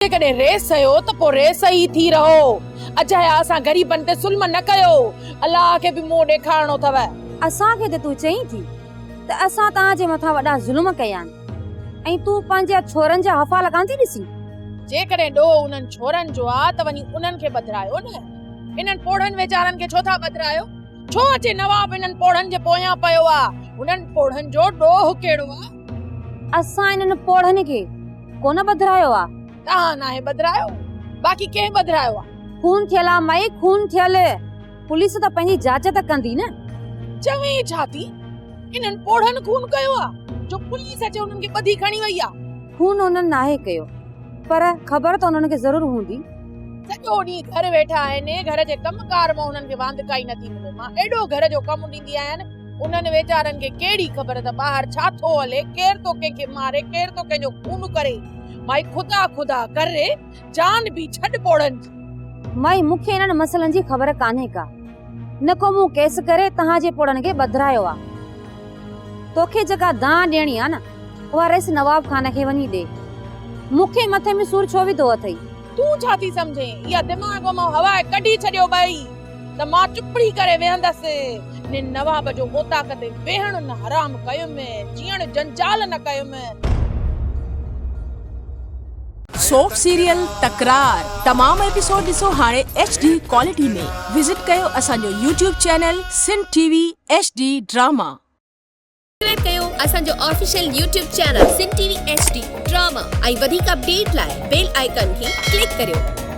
कॾहिं रेस आयो त पोइ रेस ई थी रहो। अजाया असां गरीबन ते ज़ुल्म न कयो। अल्लाह खे बि मुंहुं ॾेखारणो अथव। असां खे त तूं चईं थी त असां तव्हां जे मथां वॾा ज़ुल्म कया ऐं तूं पंहिंजे छोरनि जा हफ़ा लॻां थी ॾिसी। जेकॾहिं ॾोह उन्हनि छोरनि जो आहे त वञी उन्हनि खे बदिरायो न। इन्हनि पोड़नि वीचारनि खे छो था बदिरायो? छो अचे नवाब इन्हनि पोड़नि जे पोयां पियो आहे? उन्हनि पोड़नि जो ॾोह कहिड़ो आहे? असां इन्हनि पोड़नि खे कोन बदिरायो आहे। तव्हां नाहे बदिरायो, बाक़ी कंहिं बदिरायो आहे? खून थियल आहे मई, खून थियल। पुलिस त पंहिंजी जांच त कंदी न। चवें छा थी? इन्हनि पोड़नि खून कयो आहे जो पुलिस अचे उन्हनि खे ॿधी खणी वई आहे? खून उन्हनि नाहे कयो, पर ख़बर त उन्हनि खे ज़रूर हूंदी। सॼो ॾींहुं घर वेठा आहिनि, घर जे कमकार में उन्हनि खे वांध काई नथी मिले। मां एॾो घर जो कमु ॾींदी आहियां, उन्हनि वीचारनि खे कहिड़ी ख़बर त ॿाहिरि छा थो हले, केरु तो कंहिंखे मारे, केरु तो कंहिंजो खून करे। माई खुदा खुदा करे जान बि छॾ पोड़नि जी। माई मूंखे इन्हनि मसलनि जी ख़बर कान्हे का। न को मूं केस करे तव्हां जे पोड़नि खे बदिरायो आहे। तोखे जेका दां ॾियणी आहे न, उहा रेस नवाब खान खे वञी ॾे। मूंखे मथे में सूर छो विधो अथई? तूं छा थी सम्झे? इहा दिमाग़ मां हवा कढी छॾियो भई त मां चुपड़ी करे वेहंदसि। ने नवाब जो ओताक ते वेहण न हराम कयुमि, जीअण जंजाल न कयुमि। सोप सीरियल तकरार तमाम एपिसोड ॾिसो हाणे HD क्वालिटी में। विजिट कयो असांजो YouTube channel Sindh TV HD drama. Subscribe कयो असांजो official YouTube channel Sindh TV HD drama ऐं वधीक अपडेट लाइ बेल आइकन खे क्लिक करियो।